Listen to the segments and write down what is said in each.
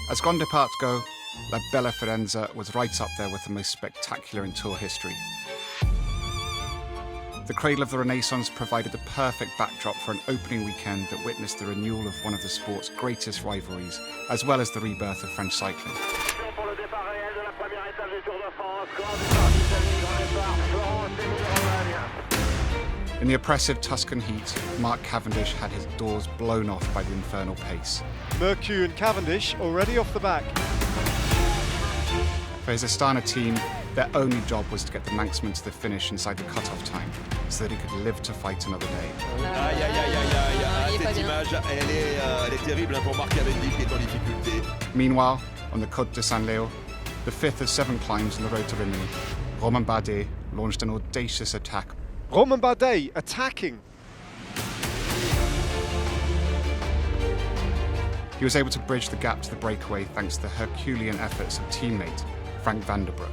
As Grand Departs go, La Bella Firenze was right up there with the most spectacular in Tour history. The cradle of the Renaissance provided the perfect backdrop for an opening weekend that witnessed the renewal of one of the sport's greatest rivalries, as well as the rebirth of French cycling. In the oppressive Tuscan heat, Mark Cavendish had his doors blown off by the infernal pace. Mercu and Cavendish already off the back. For his Astana team, their only job was to get the Manxman to the finish inside the cut-off time, so that he could live to fight another day. Aïe, aïe, aïe, aïe, aïe, cette image, elle est terrible pour Mark Cavendish qui est en difficulté. Meanwhile, on the Côte de Saint Leo, the fifth of 7 climbs on the road to Rimini, Romain Bardet launched an audacious attack. Romain Bardet attacking. He was able to bridge the gap to the breakaway thanks to the Herculean efforts of teammate Frank van der Broek,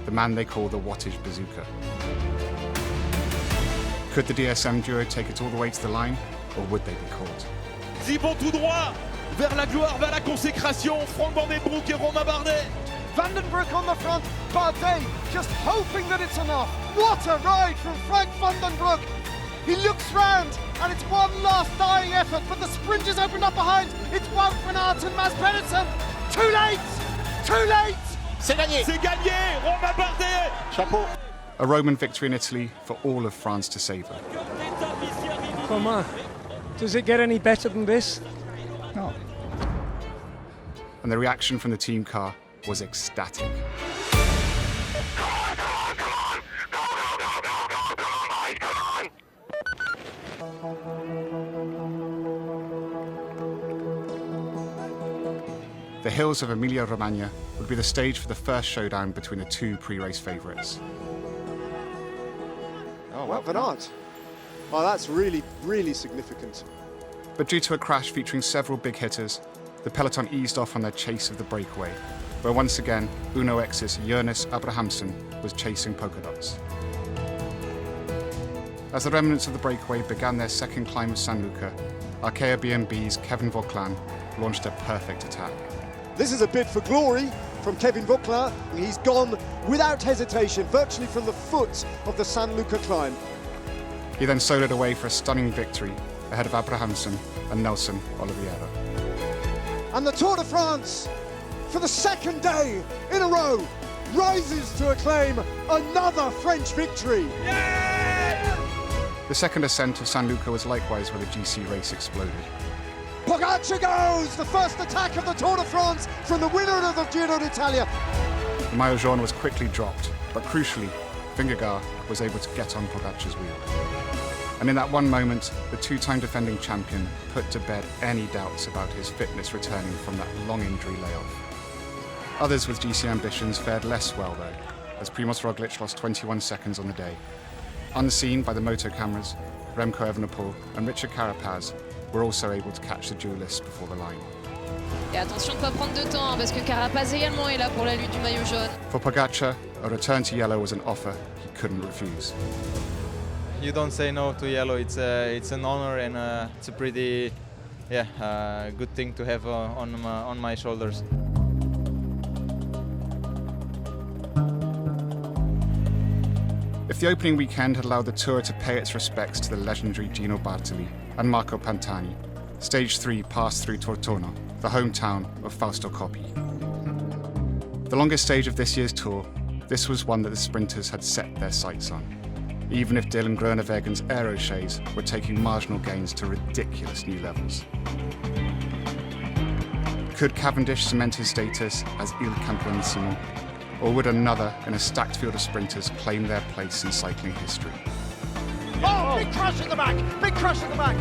the man they call the wattage bazooka. Could the DSM duo take it all the way to the line, or would they be caught? Ils vont tout droit vers la gloire, vers la consécration. Frank van den Broek et Romain Bardet. Van den Broek on the front, Bardet just hoping that it's enough. What a ride from Frank van den Broek. He looks round and it's one last dying effort, but the sprinters opened up behind. It's Wout van Aert and Mads Pedersen. Too late! Too late! C'est gagné! C'est gagné! Romain Bardet! Chapeau. A Roman victory in Italy for all of France to savour. Come on. Does it get any better than this? No. And the reaction from the team car was ecstatic. The hills of Emilia-Romagna would be the stage for the first showdown between the two pre-race favourites. Oh, Wout van Aert. Oh, that's really, really significant. But due to a crash featuring several big hitters, the peloton eased off on their chase of the breakaway, where once again, Uno X's Jonas Abrahamsson was chasing polka dots. As the remnants of the breakaway began their second climb of San Luca, Arkea BMB's Kevin Vauquelin launched a perfect attack. This is a bid for glory from Kevin Vauquelin. He's gone without hesitation, virtually from the foot of the San Luca climb. He then soloed away for a stunning victory ahead of Abrahamsson and Nelson Oliveira. And the Tour de France, for the second day in a row, rises to acclaim another French victory. The second ascent of San Luca was likewise where the GC race exploded. Pogacar goes! The first attack of the Tour de France from the winner of the Giro d'Italia. The Maillot Jaune was quickly dropped, but crucially, Vingegaard was able to get on Pogacar's wheel. And in that one moment, the two-time defending champion put to bed any doubts about his fitness returning from that long injury layoff. Others with GC ambitions fared less well though, as Primoz Roglic lost 21 seconds on the day. Unseen by the moto cameras, Remco Evenepoel and Richard Carapaz were also able to catch the duelists before the line. Et attention de pas prendre de temps, parce que Carapaz également est là pour la lutte du maillot jaune. For Pogacar, a return to yellow was an offer he couldn't refuse. You don't say no to yellow. It's an honor and it's a pretty, good thing to have on my shoulders. If the opening weekend had allowed the Tour to pay its respects to the legendary Gino Bartali and Marco Pantani, Stage 3 passed through Tortona, the hometown of Fausto Coppi. The longest stage of this year's Tour, this was one that the sprinters had set their sights on, even if Dylan Groenewegen's Aeroshades were taking marginal gains to ridiculous new levels. Could Cavendish cement his status as Il Campionissimo, or would another in a stacked field of sprinters claim their place in cycling history? Oh, big crash at the back! Big crash at the back!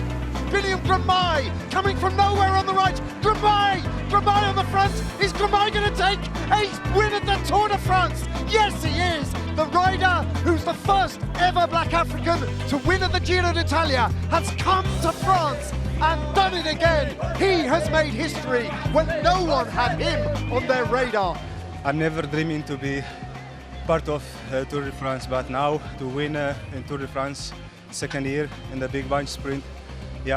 William Gramay coming from nowhere on the right. Gramay! Gramay on the front. Is Gramay going to take a win at the Tour de France? Yes, he is! The rider who's the first ever black African to win at the Giro d'Italia has come to France and done it again. He has made history when no one had him on their radar. I'm never dreaming to be part of Tour de France, but now to win in Tour de France second year in the big bunch sprint,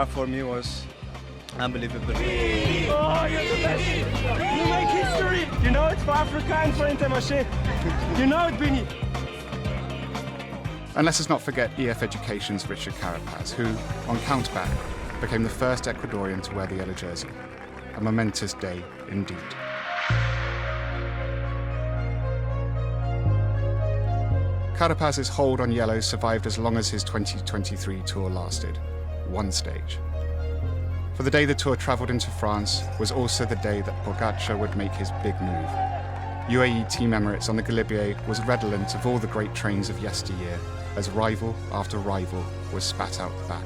for me was unbelievable. Oh, you're the best! You make history! You know it's for Africa and for Intermarché. You know it, Vinny. And let us not forget EF Education's Richard Carapaz, who, on countback, became the first Ecuadorian to wear the yellow jersey. A momentous day indeed. Carapaz's hold on yellow survived as long as his 2023 tour lasted. One stage. For the day the tour travelled into France was also the day that Pogačar would make his big move. UAE Team Emirates on the Galibier was redolent of all the great trains of yesteryear, as rival after rival was spat out the back.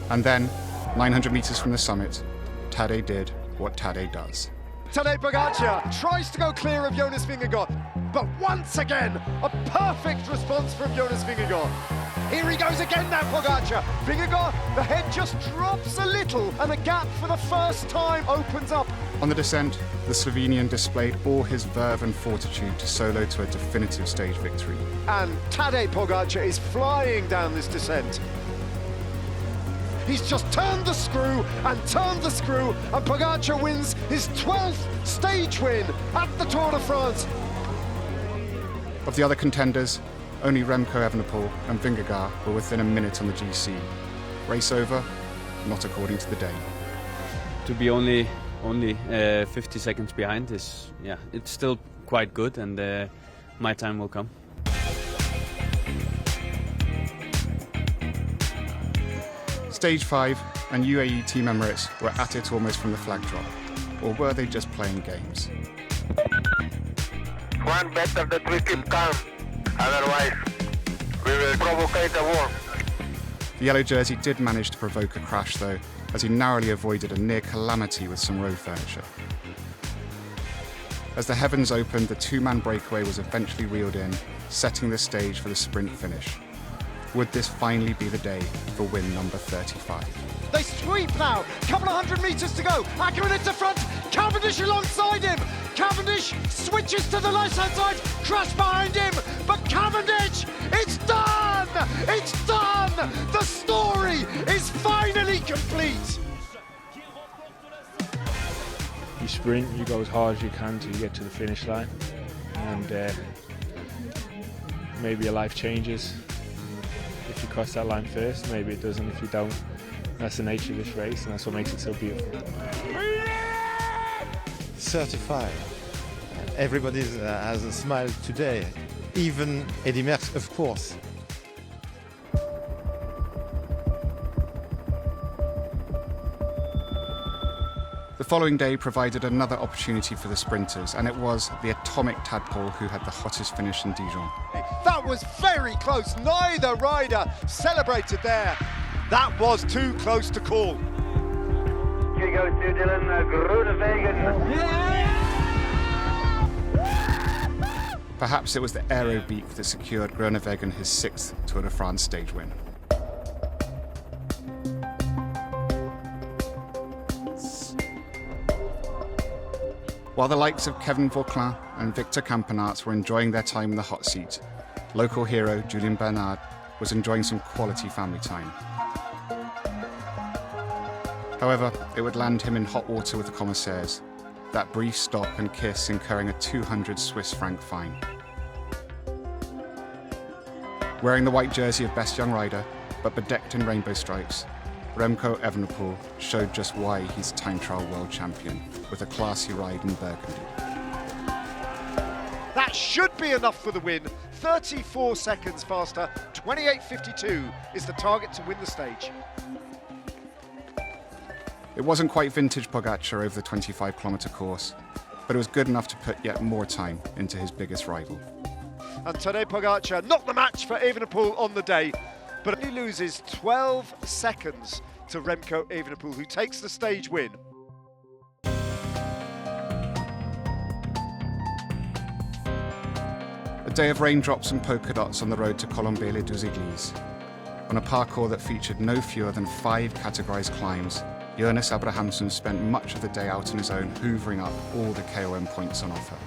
And then, 900 metres from the summit, Tadej did what Tadej does. Tadej Pogačar tries to go clear of Jonas Vingegaard, but once again, a perfect response from Jonas Vingegaard. Here he goes again now, Pogačar. Vingegaard, the head just drops a little, and the gap for the first time opens up. On the descent, the Slovenian displayed all his verve and fortitude to solo to a definitive stage victory. And Tadej Pogačar is flying down this descent. He's just turned the screw, and Pogačar wins his 12th stage win at the Tour de France. Of the other contenders, only Remco Evenepoel and Vingegaard were within a minute on the GC. Race over? Not according to the day. To be only 50 seconds behind is, it's still quite good, and my time will come. Stage 5 and UAE Team Emirates were at it almost from the flag drop. Or were they just playing games? One better that we keep calm, otherwise we will provocate a war. The yellow jersey did manage to provoke a crash though, as he narrowly avoided a near calamity with some road furniture. As the heavens opened, the two-man breakaway was eventually reeled in, setting the stage for the sprint finish. Would this finally be the day for win number 35? They sweep now, couple of 100 metres to go. Ackerman into front, Cavendish alongside him. Cavendish switches to the left-hand side, crash behind him, but Cavendish, it's done! It's done! The story is finally complete! You sprint, you go as hard as you can till you get to the finish line, and maybe your life changes if you cross that line first. Maybe it doesn't if you don't. That's the nature of this race, and that's what makes it so beautiful. 35. Everybody has a smile today, even Eddy Merckx, of course. The following day provided another opportunity for the sprinters, and it was the atomic tadpole who had the hottest finish in Dijon. That was very close. Neither rider celebrated there. That was too close to call. Here goes to Dylan Groenewegen. Perhaps it was the aero beak that secured Groenewegen his 6th Tour de France stage win. While the likes of Kevin Vauquelin and Victor Campenaerts were enjoying their time in the hot seat, local hero Julien Bernard was enjoying some quality family time. However, it would land him in hot water with the commissaires, that brief stop and kiss incurring a 200 Swiss franc fine. Wearing the white jersey of best young rider, but bedecked in rainbow stripes, Remco Evenepoel showed just why he's time trial world champion, with a classy ride in Burgundy. That should be enough for the win. 34 seconds faster, 28.52 is the target to win the stage. It wasn't quite vintage Pogačar over the 25-kilometre course, but it was good enough to put yet more time into his biggest rival. And Tadej Pogačar, not the match for Evenepoel on the day, but only loses 12 seconds to Remco Evenepoel, who takes the stage win. A day of raindrops and polka dots on the road to Colombey-les-Deux-Églises. On a parcours that featured no fewer than 5 categorised climbs, Jonas Abrahamsson spent much of the day out on his own, hoovering up all the KOM points on offer.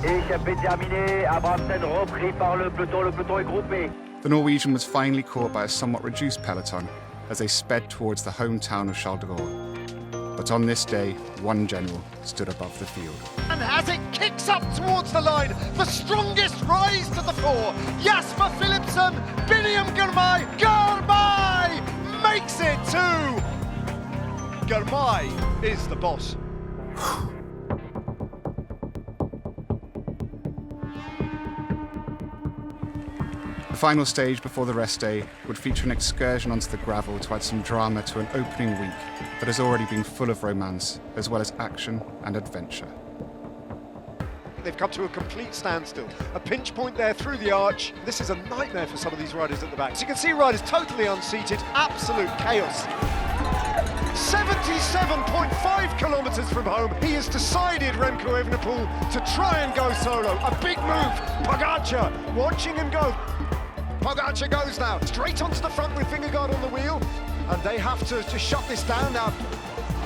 Échappée terminée, Abrahamsson repris par le peloton est groupé. The Norwegian was finally caught by a somewhat reduced peloton as they sped towards the hometown of Charles de Gaulle. But on this day, one general stood above the field. And as it kicks up towards the line, the strongest rise to the fore. Jasper Philipsen, William Girmay. Girmay makes it too. Girmay is the boss. The final stage before the rest day would feature an excursion onto the gravel to add some drama to an opening week that has already been full of romance, as well as action and adventure. They've come to a complete standstill. A pinch point there through the arch. This is a nightmare for some of these riders at the back. So you can see riders totally unseated, absolute chaos. 77.5 kilometres from home, he has decided, Remco Evenepoel, to try and go solo. A big move, Pogačar watching him go. Pogačar goes now, straight onto the front with Vingegaard on the wheel, and they have to shut this down now.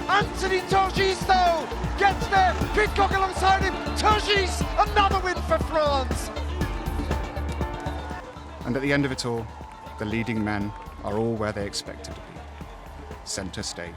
Anthony Turgis though, gets there, Pidcock alongside him, Turgis, another win for France! And at the end of it all, the leading men are all where they expected to be, centre stage.